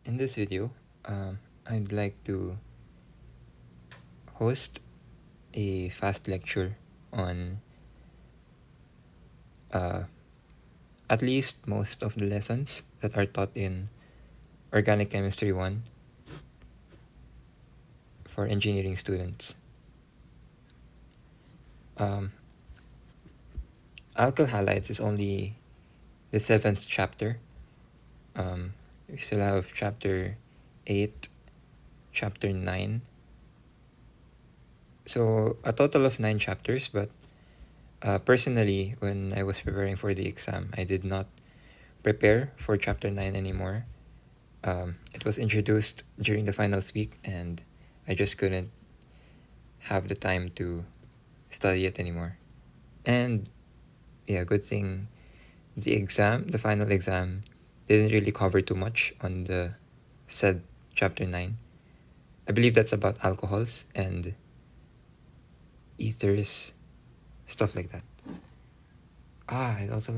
In this video, I'd like to host a fast lecture on at least most of the lessons that are taught in Organic Chemistry 1 for engineering students. Alkyl halides is only the 7th chapter. We still have chapter 8, chapter 9. So a total of 9 chapters, but personally, when I was preparing for the exam, I did not prepare for chapter 9 anymore. It was introduced during the finals week, and I just couldn't have the time to study it anymore. And yeah, good thing the final exam, didn't really cover too much on the said chapter 9. I believe that's about alcohols and ethers, stuff like that. I also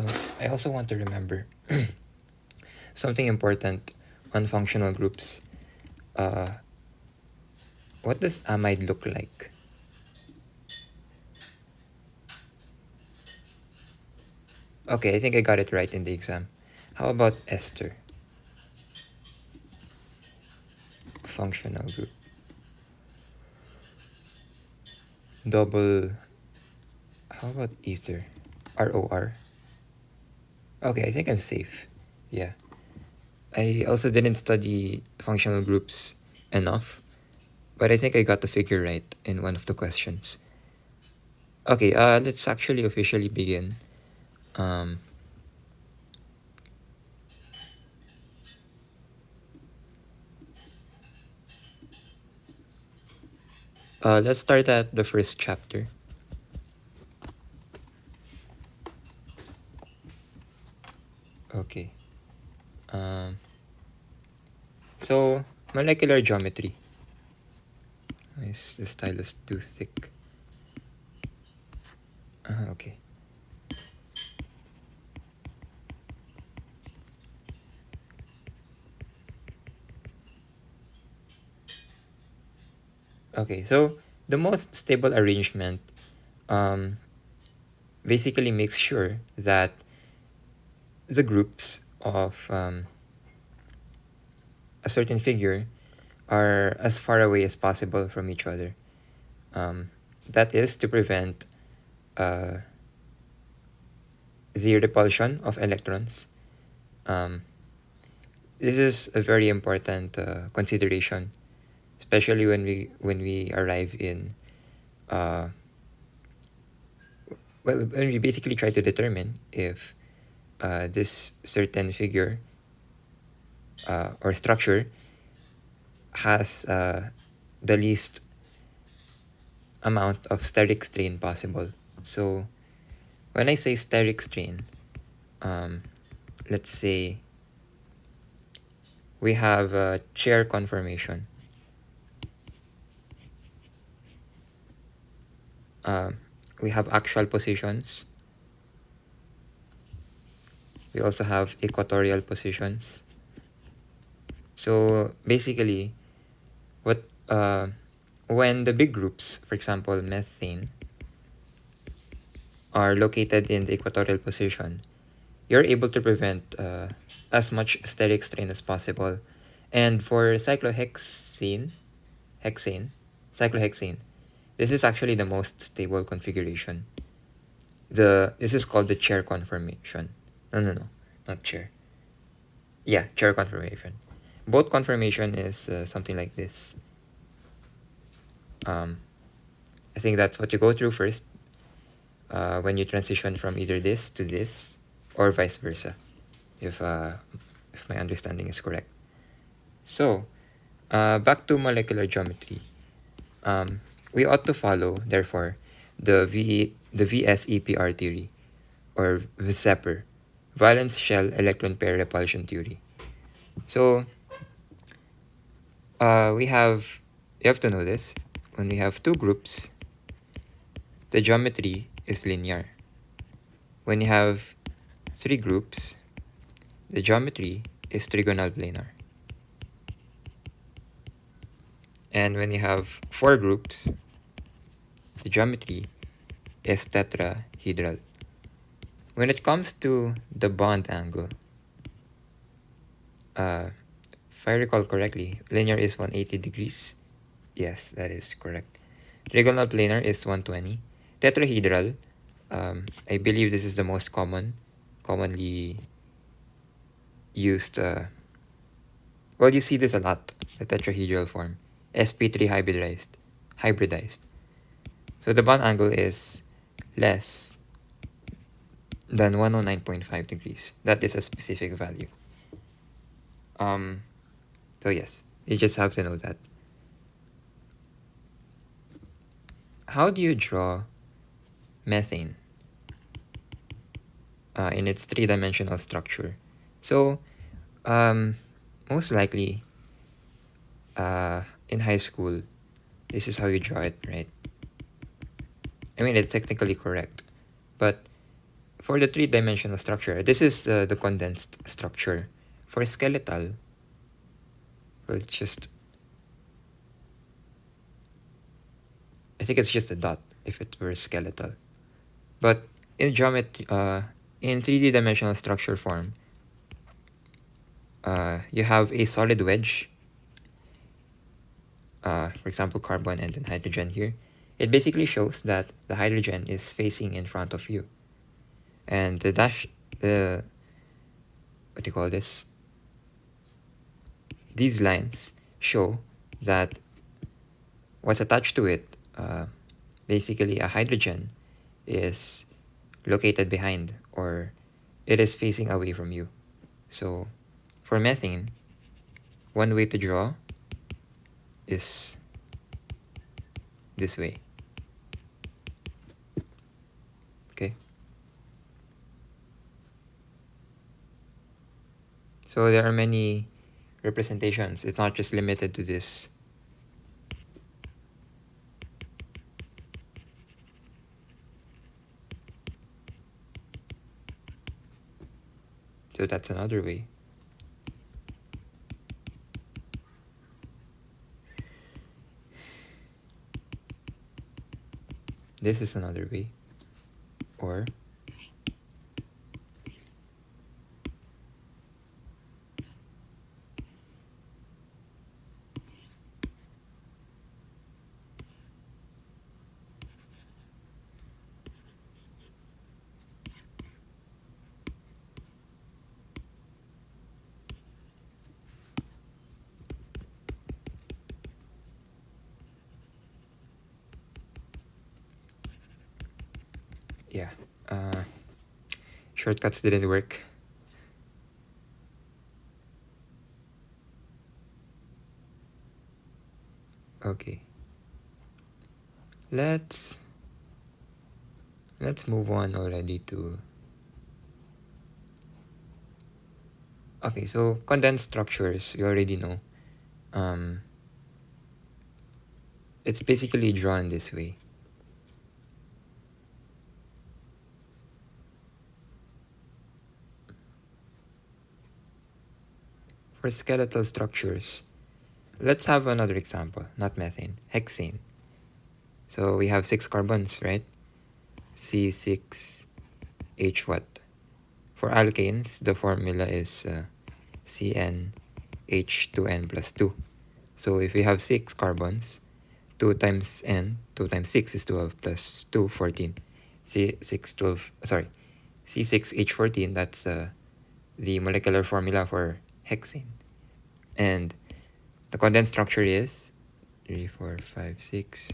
want to remember something important on functional groups. What does amide look like? Okay, I think I got it right in the exam. How about ester? Functional group. How about ether? ROR. Okay, I think I'm safe. Yeah. I also didn't study functional groups enough, but I think I got the figure right in one of the questions. Okay, let's actually officially begin. Let's start at the first chapter. Okay. So, molecular geometry. Is the stylus too thick? Okay. Okay, so the most stable arrangement basically makes sure that the groups of a certain figure are as far away as possible from each other. That is to prevent the repulsion of electrons. This is a very important consideration, especially when we arrive in when we basically try to determine if this certain figure or structure has the least amount of steric strain possible. So when I say steric strain, let's say we have a chair conformation. We have axial positions. We also have equatorial positions. So basically, when the big groups, for example, methane, are located in the equatorial position, you're able to prevent as much steric strain as possible. And for cyclohexane, this is actually the most stable configuration. This is called the chair conformation. No, not chair. Yeah, chair conformation. Both conformation is something like this. I think that's what you go through first when you transition from either this to this, or vice versa, if my understanding is correct. So, back to molecular geometry. We ought to follow, therefore, the VSEPR theory, or VSEPR, valence shell electron pair repulsion theory. So, you have to know this. When we have two groups, the geometry is linear. When you have three groups, the geometry is trigonal planar. And when you have 4 groups, the geometry is tetrahedral. When it comes to the bond angle, if I recall correctly, linear is 180 degrees. Yes, that is correct. Trigonal planar is 120. Tetrahedral, I believe this is the most commonly used. Well, you see this a lot, the tetrahedral form. sp3 hybridized. So the bond angle is less than 109.5 degrees. That is a specific value. So yes, you just have to know that. How do you draw methane in its 3-dimensional structure? So most likely in high school, this is how you draw it, right? I mean, it's technically correct, but for the 3-dimensional structure, this is the condensed structure. For skeletal, well, it's just, I think it's just a dot if it were skeletal. But in geometry, in 3D-dimensional structure form, you have a solid wedge, for example, carbon and then hydrogen here. It basically shows that the hydrogen is facing in front of you. And what do you call this? These lines show that what's attached to it, basically a hydrogen, is located behind, or it is facing away from you. So for methane, one way to draw is this way. Okay. So there are many representations. It's not just limited to this. So that's another way. This is another way. Or yeah, shortcuts didn't work. Okay. Let's move on already to, okay, so condensed structures, you already know. It's basically drawn this way. For skeletal structures, let's have another example, not methane, hexane. So we have 6 carbons, right? C6H what? For alkanes, the formula is CnH2n plus 2. So if we have 6 carbons, 2 times n, 2 times 6 is 12 plus 2, 14. C6H14, that's the molecular formula for hexane. And the condensed structure is 3, 4, 5, 6.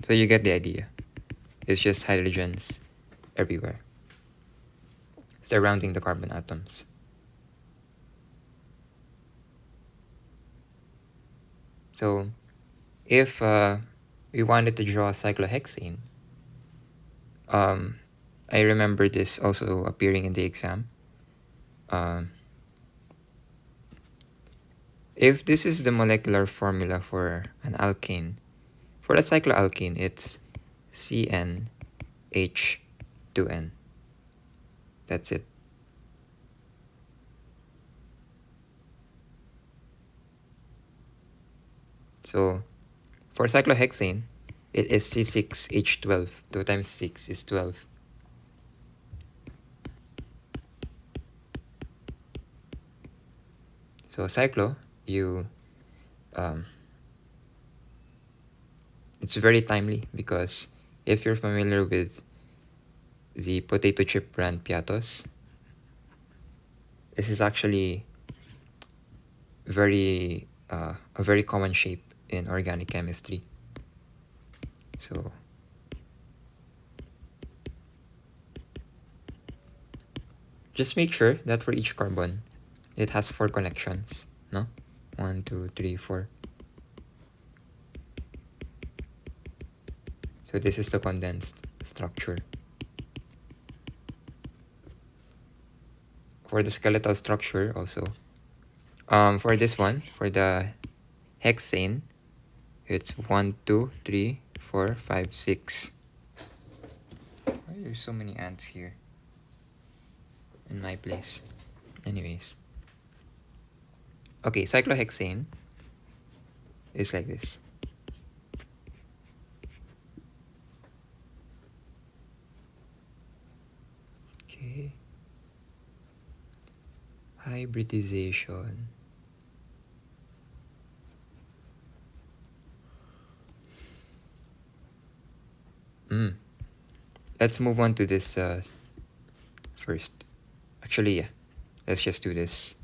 So you get the idea. It's just hydrogens everywhere, surrounding the carbon atoms. So if we wanted to draw a cyclohexane, I remember this also appearing in the exam. If this is the molecular formula for an alkane, for a cycloalkane, it's CnH2n H2N. That's it. So for cyclohexane, it is C6H12. 2 times 6 is 12. So cyclo, it's very timely because if you're familiar with the potato chip brand Piatos, this is actually a very common shape in organic chemistry. So just make sure that for each carbon, it has 4 connections, no? 1, 2, 3, 4. So this is the condensed structure. For the skeletal structure also, for this one, for the hexane, it's 1, 2, 3, 4, 5, 6. Why are there so many ants here in my place? Anyways. Okay, cyclohexane is like this. Okay. Hybridization. Let's move on to this first. Actually, yeah. Let's just do this.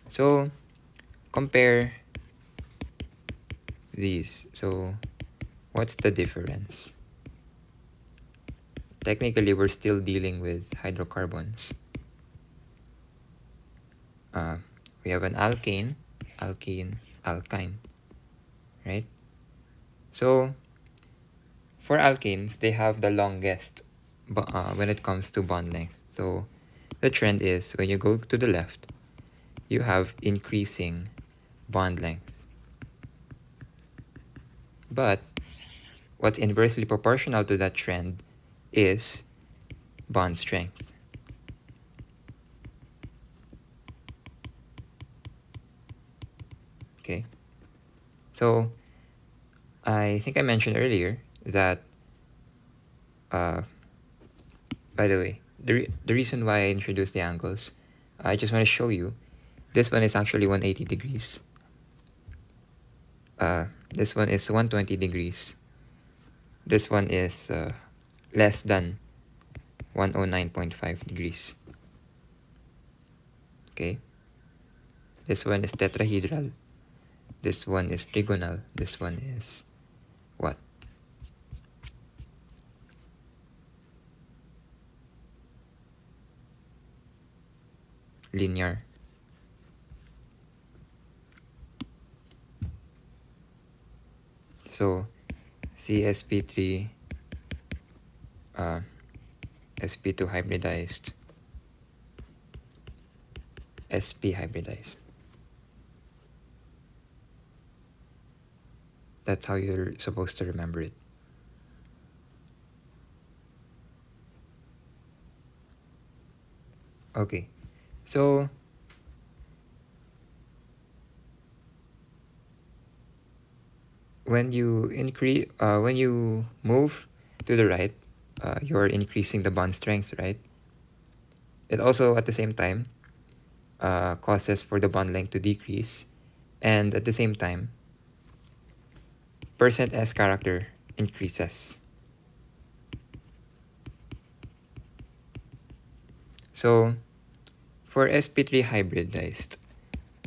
So, compare these. So, what's the difference? Technically, we're still dealing with hydrocarbons. We have an alkane, alkene, alkyne, right? So, for alkanes, they have the longest when it comes to bond length. So, the trend is when you go to the left, you have increasing bond length. But what's inversely proportional to that trend is bond strength. Okay. So I think I mentioned earlier that, by the way, the reason why I introduced the angles, I just want to show you, this one is actually 180 degrees. This one is 120 degrees. This one is less than 109.5 degrees. Okay. This one is tetrahedral. This one is trigonal. This one is what? Linear. So CSP3, sp2 hybridized, sp hybridized. That's how you're supposed to remember it. Okay, so when you move to the right, you're increasing the bond strength, right? It also at the same time causes for the bond length to decrease, and at the same time, %S character increases. So for sp3 hybridized,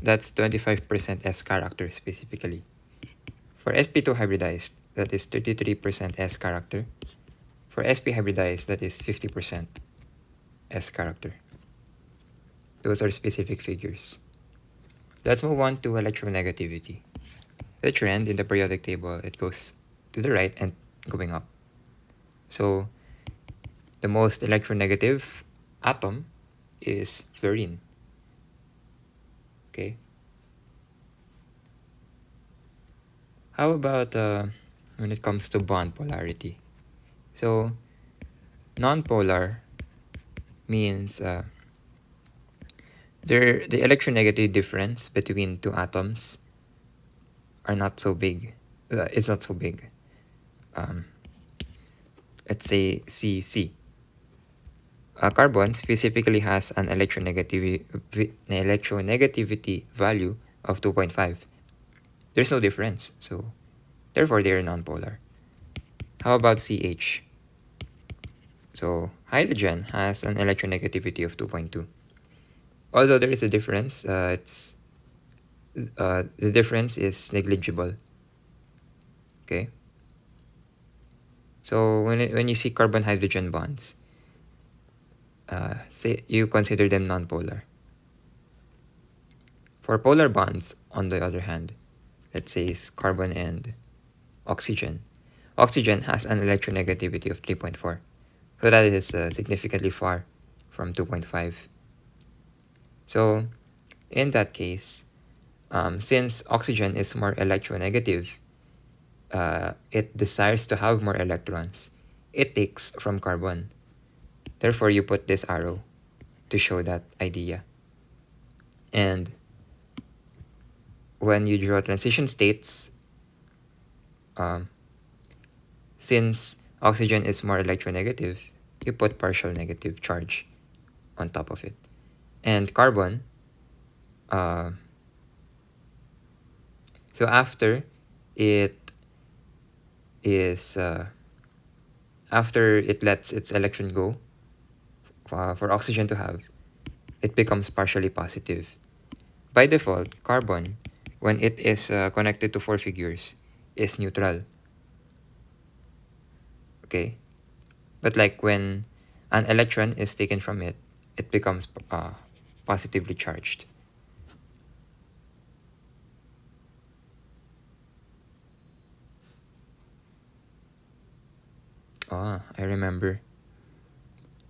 that's 25% S character specifically. For sp2 hybridized, that is 33% S character. For sp hybridized, that is 50% S character. Those are specific figures. Let's move on to electronegativity. The trend in the periodic table, it goes to the right and going up. So the most electronegative atom is fluorine. Okay. How about when it comes to bond polarity? So nonpolar means the electronegativity difference between two atoms are not so big. It's not so big. Let's say CC. Carbon specifically has an electronegativity value of 2.5. There's no difference, so therefore they are nonpolar. How about CH? So hydrogen has an electronegativity of 2.2. Although there is a difference, the difference is negligible. Okay. So when you see carbon-hydrogen bonds, say you consider them nonpolar. For polar bonds, on the other hand, let's say it's carbon and oxygen. Oxygen has an electronegativity of 3.4. So that is significantly far from 2.5. So in that case, since oxygen is more electronegative, it desires to have more electrons. It takes from carbon. Therefore, you put this arrow to show that idea. And when you draw transition states, since oxygen is more electronegative, you put partial negative charge on top of it. And carbon, so after it is, after it lets its electron go for oxygen to have, it becomes partially positive. By default, carbon, when it is connected to 4 figures, is neutral. Okay? But like when an electron is taken from it, it becomes positively charged. I remember.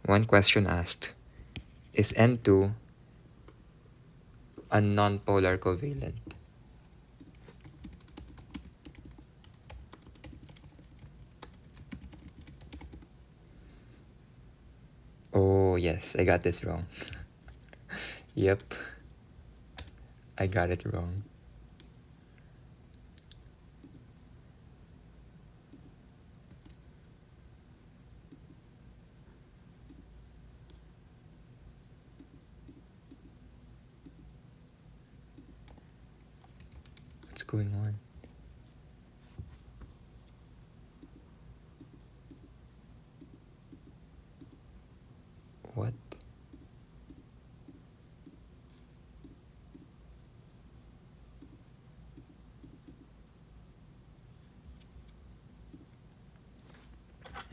One question asked, is N2 a nonpolar covalent? Oh yes, I got this wrong. Yep, I got it wrong. What's going on? What?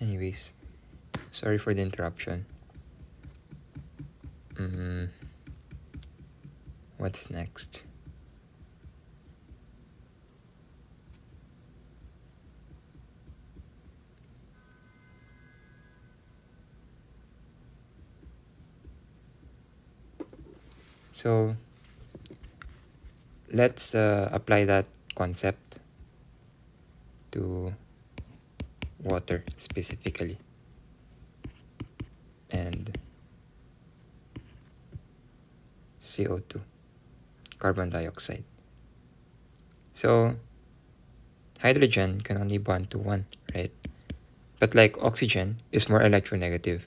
Anyways, sorry for the interruption. What's next? So let's apply that concept to water specifically and CO2, carbon dioxide. So hydrogen can only bond to one, right? But like oxygen is more electronegative.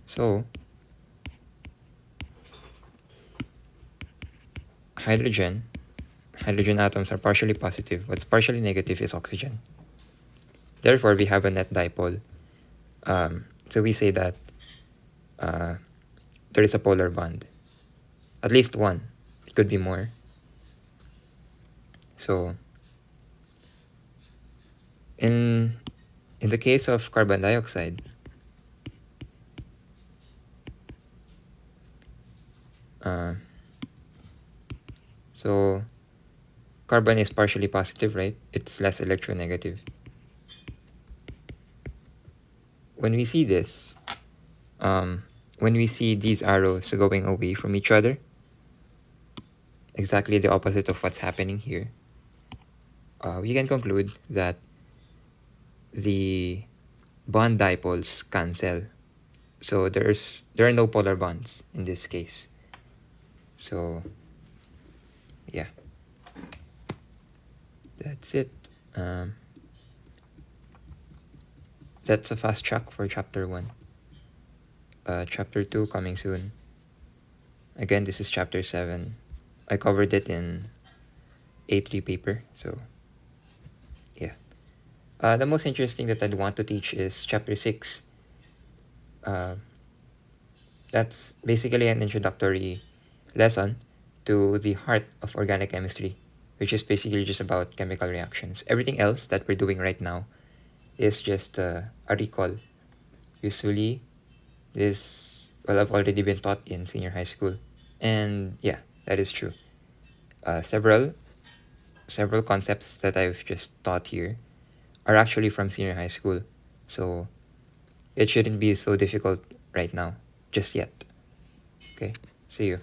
So hydrogen atoms are partially positive. What's partially negative is oxygen. Therefore, we have a net dipole. So we say that there is a polar bond. At least one. It could be more. So in the case of carbon dioxide, so carbon is partially positive, right? It's less electronegative. When we see this, when we see these arrows going away from each other, exactly the opposite of what's happening here, we can conclude that the bond dipoles cancel. So there are no polar bonds in this case. So yeah, that's it. That's a fast track for chapter 1. Chapter 2 coming soon. Again, this is chapter 7. I covered it in A3 paper, so yeah. The most interesting that I'd want to teach is chapter 6. That's basically an introductory lesson to the heart of organic chemistry, which is basically just about chemical reactions. Everything else that we're doing right now is just a recall. Usually, I've already been taught in senior high school. And yeah, that is true. Several concepts that I've just taught here are actually from senior high school. So it shouldn't be so difficult right now, just yet. Okay, see you.